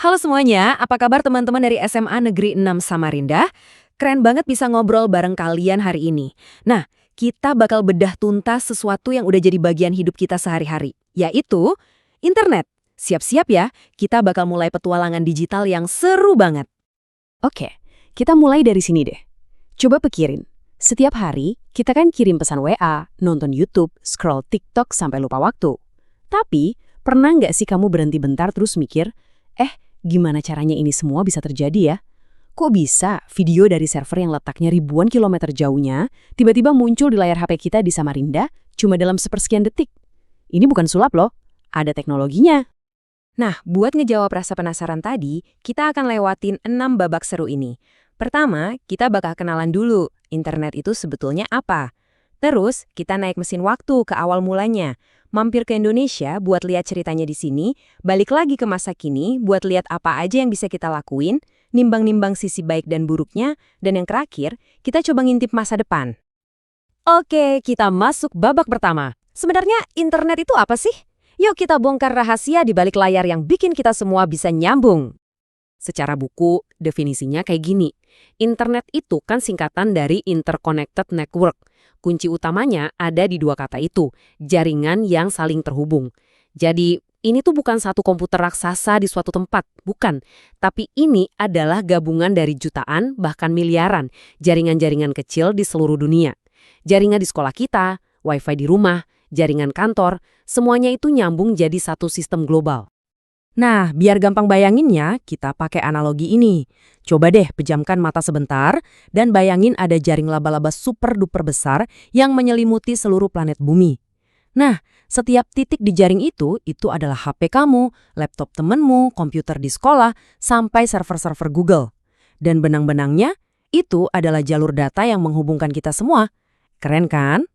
Halo semuanya, apa kabar teman-teman dari SMA Negeri 6 Samarinda? Keren banget bisa ngobrol bareng kalian hari ini. Nah, kita bakal bedah tuntas sesuatu yang udah jadi bagian hidup kita sehari-hari, yaitu internet. Siap-siap ya, kita bakal mulai petualangan digital yang seru banget. Oke, kita mulai dari sini deh. Coba pikirin, setiap hari kita kan kirim pesan WA, nonton YouTube, scroll TikTok sampai lupa waktu. Tapi, pernah nggak sih kamu berhenti bentar terus mikir, gimana caranya ini semua bisa terjadi ya? Kok bisa video dari server yang letaknya ribuan kilometer jauhnya tiba-tiba muncul di layar HP kita di Samarinda cuma dalam sepersekian detik? Ini bukan sulap loh, ada teknologinya. Nah, buat ngejawab rasa penasaran tadi, kita akan lewatin 6 babak seru ini. Pertama, kita bakal kenalan dulu, internet itu sebetulnya apa? Terus, kita naik mesin waktu ke awal mulanya. Mampir ke Indonesia buat lihat ceritanya di sini, balik lagi ke masa kini buat lihat apa aja yang bisa kita lakuin, nimbang-nimbang sisi baik dan buruknya, dan yang terakhir, kita coba ngintip masa depan. Oke, kita masuk babak pertama. Sebenarnya internet itu apa sih? Yuk kita bongkar rahasia di balik layar yang bikin kita semua bisa nyambung. Secara buku, definisinya kayak gini. Internet itu kan singkatan dari Interconnected Network. Kunci utamanya ada di dua kata itu, jaringan yang saling terhubung. Jadi, ini tuh bukan satu komputer raksasa di suatu tempat, bukan. Tapi ini adalah gabungan dari jutaan, bahkan miliaran, jaringan-jaringan kecil di seluruh dunia. Jaringan di sekolah kita, wifi di rumah, jaringan kantor, semuanya itu nyambung jadi satu sistem global. Nah, biar gampang bayanginnya, kita pakai analogi ini. Coba deh pejamkan mata sebentar dan bayangin ada jaring laba-laba super-duper besar yang menyelimuti seluruh planet bumi. Nah, setiap titik di jaring itu adalah HP kamu, laptop temenmu, komputer di sekolah, sampai server-server Google. Dan benang-benangnya, itu adalah jalur data yang menghubungkan kita semua. Keren kan?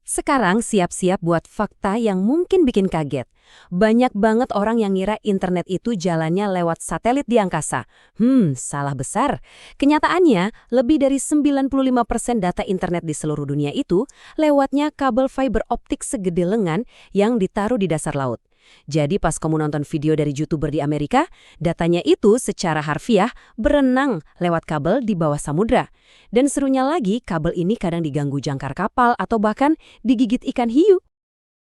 Sekarang siap-siap buat fakta yang mungkin bikin kaget. Banyak banget orang yang ngira internet itu jalannya lewat satelit di angkasa. Salah besar. Kenyataannya, lebih dari 95% data internet di seluruh dunia itu lewatnya kabel fiber optik segede lengan yang ditaruh di dasar laut. Jadi pas kamu nonton video dari YouTuber di Amerika, datanya itu secara harfiah berenang lewat kabel di bawah samudra. Dan serunya lagi, kabel ini kadang diganggu jangkar kapal atau bahkan digigit ikan hiu.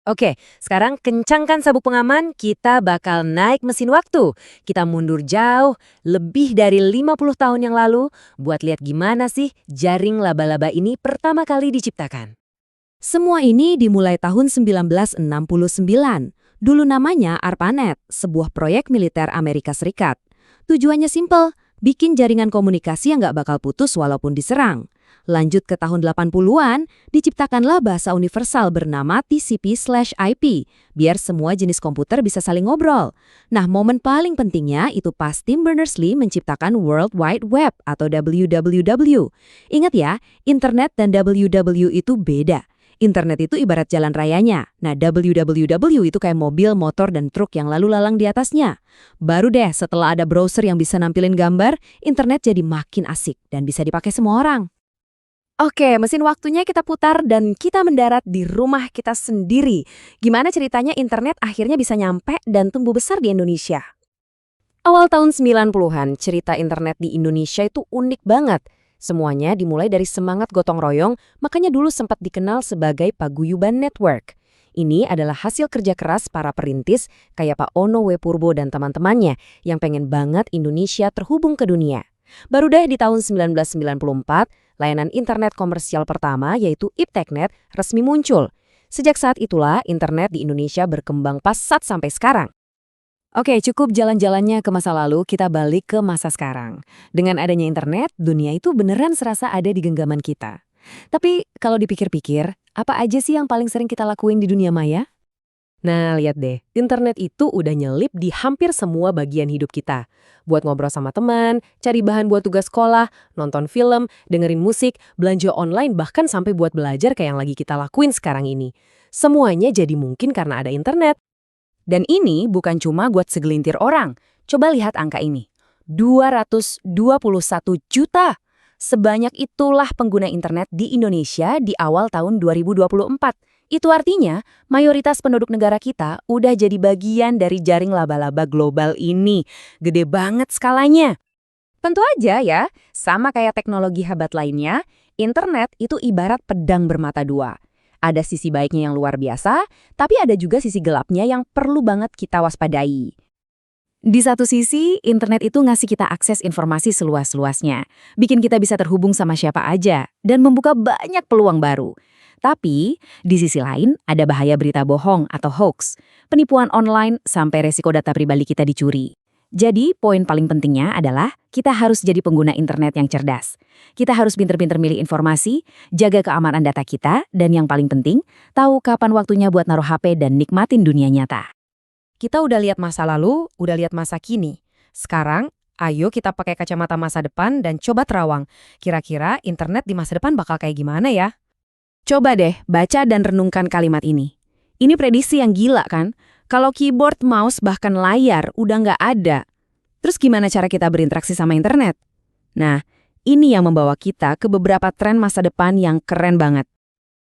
Oke, sekarang kencangkan sabuk pengaman, kita bakal naik mesin waktu. Kita mundur jauh, lebih dari 50 tahun yang lalu, buat lihat gimana sih jaring laba-laba ini pertama kali diciptakan. Semua ini dimulai tahun 1969. Dulu namanya ARPANET, sebuah proyek militer Amerika Serikat. Tujuannya simpel, bikin jaringan komunikasi yang nggak bakal putus walaupun diserang. Lanjut ke tahun 80-an, diciptakanlah bahasa universal bernama TCP/IP, biar semua jenis komputer bisa saling ngobrol. Nah, momen paling pentingnya itu pas Tim Berners-Lee menciptakan World Wide Web atau WWW. Ingat ya, internet dan WWW itu beda. Internet itu ibarat jalan rayanya. Nah, WWW itu kayak mobil, motor, dan truk yang lalu lalang di atasnya. Baru deh setelah ada browser yang bisa nampilin gambar, internet jadi makin asik dan bisa dipakai semua orang. Oke, mesin waktunya kita putar dan kita mendarat di rumah kita sendiri. Gimana ceritanya internet akhirnya bisa nyampe dan tumbuh besar di Indonesia? Awal tahun 90-an, cerita internet di Indonesia itu unik banget. Semuanya dimulai dari semangat gotong royong, makanya dulu sempat dikenal sebagai Paguyuban Network. Ini adalah hasil kerja keras para perintis kayak Pak Ono W. Purbo dan teman-temannya yang pengen banget Indonesia terhubung ke dunia. Baru deh di tahun 1994, layanan internet komersial pertama yaitu IPTEKnet resmi muncul. Sejak saat itulah internet di Indonesia berkembang pesat sampai sekarang. Oke, cukup jalan-jalannya ke masa lalu, kita balik ke masa sekarang. Dengan adanya internet, dunia itu beneran serasa ada di genggaman kita. Tapi kalau dipikir-pikir, apa aja sih yang paling sering kita lakuin di dunia maya? Nah, lihat deh, internet itu udah nyelip di hampir semua bagian hidup kita. Buat ngobrol sama teman, cari bahan buat tugas sekolah, nonton film, dengerin musik, belanja online, bahkan sampai buat belajar kayak yang lagi kita lakuin sekarang ini. Semuanya jadi mungkin karena ada internet. Dan ini bukan cuma buat segelintir orang. Coba lihat angka ini. 221 juta. Sebanyak itulah pengguna internet di Indonesia di awal tahun 2024. Itu artinya, mayoritas penduduk negara kita udah jadi bagian dari jaring laba-laba global ini. Gede banget skalanya. Tentu aja ya, sama kayak teknologi hebat lainnya, internet itu ibarat pedang bermata dua. Ada sisi baiknya yang luar biasa, tapi ada juga sisi gelapnya yang perlu banget kita waspadai. Di satu sisi, internet itu ngasih kita akses informasi seluas-luasnya, bikin kita bisa terhubung sama siapa aja, dan membuka banyak peluang baru. Tapi, di sisi lain, ada bahaya berita bohong atau hoax, penipuan online, sampai resiko data pribadi kita dicuri. Jadi, poin paling pentingnya adalah kita harus jadi pengguna internet yang cerdas. Kita harus pinter-pinter milih informasi, jaga keamanan data kita, dan yang paling penting, tahu kapan waktunya buat naruh HP dan nikmatin dunia nyata. Kita udah lihat masa lalu, udah lihat masa kini. Sekarang, ayo kita pakai kacamata masa depan dan coba terawang. Kira-kira internet di masa depan bakal kayak gimana ya? Coba deh, baca dan renungkan kalimat ini. Ini prediksi yang gila kan? Kalau keyboard, mouse, bahkan layar udah nggak ada. Terus gimana cara kita berinteraksi sama internet? Nah, ini yang membawa kita ke beberapa tren masa depan yang keren banget.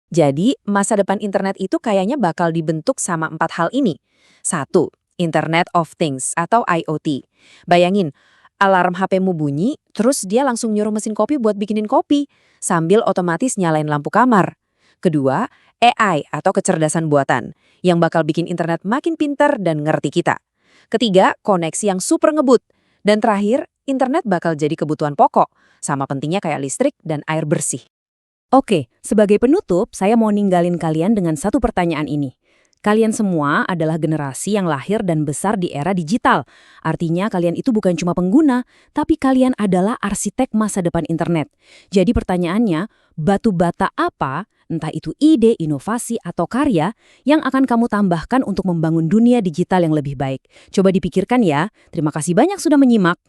Jadi, masa depan internet itu kayaknya bakal dibentuk sama 4 hal ini. 1. Internet of Things atau IoT. Bayangin, alarm HP-mu bunyi, terus dia langsung nyuruh mesin kopi buat bikinin kopi, sambil otomatis nyalain lampu kamar. Kedua, AI atau kecerdasan buatan, yang bakal bikin internet makin pintar dan ngerti kita. Ketiga, koneksi yang super ngebut. Dan terakhir, internet bakal jadi kebutuhan pokok, sama pentingnya kayak listrik dan air bersih. Oke, sebagai penutup, saya mau ninggalin kalian dengan satu pertanyaan ini. Kalian semua adalah generasi yang lahir dan besar di era digital. Artinya kalian itu bukan cuma pengguna, tapi kalian adalah arsitek masa depan internet. Jadi pertanyaannya, batu bata apa, entah itu ide, inovasi, atau karya, yang akan kamu tambahkan untuk membangun dunia digital yang lebih baik? Coba dipikirkan ya. Terima kasih banyak sudah menyimak.